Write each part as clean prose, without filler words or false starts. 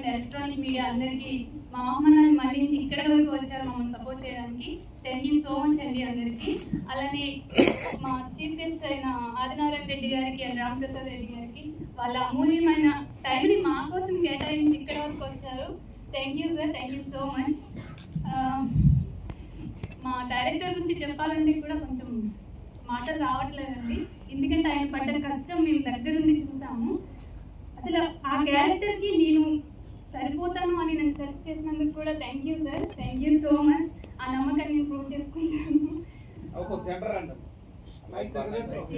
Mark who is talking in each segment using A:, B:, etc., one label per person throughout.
A: Electronic media అందరికీ మా ఆహ్వానాన్ని మన్నించి ఇక్కడ వరకు వచ్చారు మమ్మల్ని సపోర్ట్ చేయడానికి. థ్యాంక్ యూ సో మచ్ అండి అందరికీ. అలానే మా చీఫ్ గెస్ట్ అయిన ఆదినారాయణ రెడ్డి గారికి అండ్ రామప్రసాద్ రెడ్డి గారికి వాళ్ళ అమూల్యమైన టైంని మా కోసం కేటాయించి ఇక్కడ వరకు వచ్చారు. Thank you sir, thank you so much. మా డైరెక్టర్ గురించి చెప్పాలంటే కూడా కొంచెం మాటలు రావట్లేదండి, ఎందుకంటే ఆయన పడ్డ కష్టం మేము దగ్గరుండి చూసాము. అసలు ఆ క్యారెక్టర్కి నేను సరిపోతాను అని నేను సెలెక్ట్ చేసినందుకు కూడా thank you sir, thank you so much. ఆ నమ్మకాన్ని నేను ప్రూవ్ చేసుకుంటాను.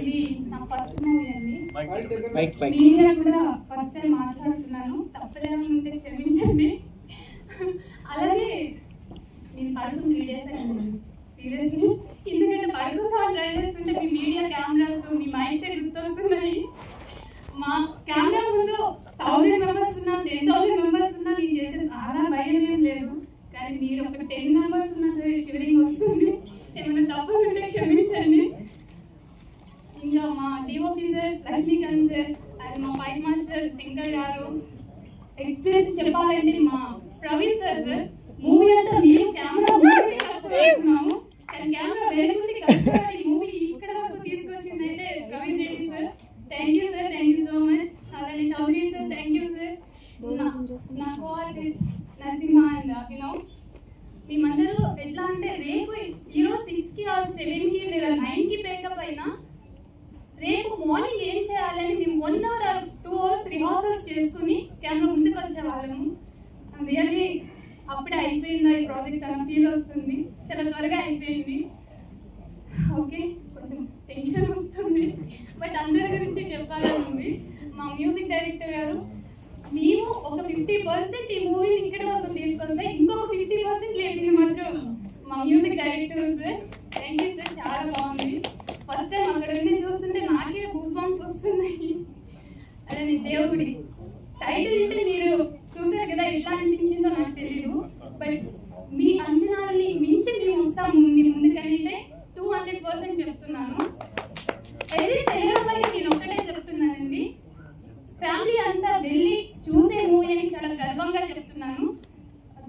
A: ఇది నా ఫస్ట్ మూవీ అండి. నేను కూడా ఫస్ట్ టైం మాట్లాడుతున్నాను, తప్పలేదంటే క్షమించండి. అలాగే నేను పడుకుని 3 days అయింది సీరియస్లీ, ఎందుకంటే పడుకుంటా ట్రై చేస్తుంటే మీ మీడియా కెమెరాస్ మీ మైండ్ సెట్ గుర్తొస్తున్నాయి. మా కెమెరా ముందు 1000 members ఉన్నా 10,000 members ఉన్నా నేను చేసే చాలా భయం ఏం లేదు, కానీ మీరు ఒక 10 members ఉన్నా సరే షివరింగ్ వస్తుంది. ఏమైనా తప్పులు ఉంటే క్షమించండి. ఇంకా మా DOP sir Lakshmikanth sir and మా ఫైట్ మాస్టర్ శంకర్ గారు, ఎక్సెస్ చెప్పాలంటే మా ప్రవీణ్ సార్ సార్ మూవీ అంతా మీరు కెమెరా ముందు కష్టపడుతున్నాము, కానీ కెమెరా వెలుగుంది కష్టపడి మూవీ ఇక్కడ వరకు తీసుకొచ్చింది అయితే Praveen Reddy sir. Thank you sir, thank you so much. అలానే Chowdary sir thank you sir. నా కో-ఆర్టిస్ట్ నరసింహ అండ్ యూనో మేమందరూ ఎట్లా అంటే రేపు ఈరోజు 6కి 7కి లేదా 9కి పేకప్ అయినా రేపు మార్నింగ్ ఏం చేయాలని మేము 1 hour 2 hours రిహార్సల్స్ చేసుకుని కెమెరా ముందుకు వచ్చేవాళ్ళము. రియల్లీ అప్పుడే అయిపోయిందా ఈ ప్రాజెక్ట్ అన్న ఫీల్ వస్తుంది, చాలా త్వరగా అయిపోయింది. ఓకే, కొంచెం టెన్షన్ వస్తుంది, బట్ అందరి గురించి చెప్పాలని ఉంది. మా మ్యూజిక్ డైరెక్టర్ గారు మేము ఒక 50% ఈ మూవీని ఇక్కడ వరకు తీసుకొస్తే ఇంకొక 50% లేని మాత్రం మా music director sir. Thank you sir, చాలా బాగుంది. ఫస్ట్ టైం అక్కడ ఉండి చూస్తుంటే నాకే గూస్ బంప్స్ వస్తున్నాయి. అదే దేవుడి టైటిల్ అంటే మీరు చూసారు కదా, ఎట్లా అనిపించిందో నాకు తెలియదు, బట్ మీ అంచనాలని మించి మేము వస్తాము మీ ముందుకంటే 200% చెప్తున్నాను. అది తెలియకపోయి నేను ఒక్కటే చెప్తున్నానండి, ఫ్యామిలీ అంతా వెళ్ళి చూసే మూవీ అని చాలా గర్వంగా చెప్తున్నాను.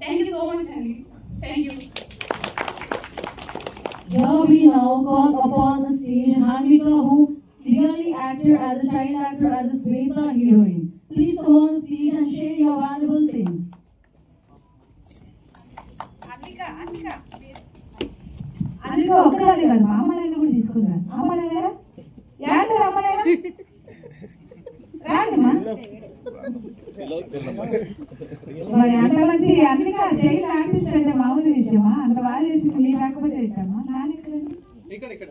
A: థ్యాంక్ యూ సో మచ్ అండి, thank you.
B: Here we now call upon the stage Hanvika, who really acted as a child actor as a Sweta heroine. Please come on stage and share your valuable things.
C: Anvika ఒక్కదాని కాదు, మా అమ్మాయిని కూడా తీసుకున్నాను. అమ్మాయినా యాండి అమ్మాయినా రాండి మా మరి అంత మంచి అన్విక జైలు ఆర్టిస్ట్ అంటే మామూలు విషయమా? అంత బాగా చేసింది, మీరు రాకపోతే ఇస్తామా? నాన్న ఇక్కడ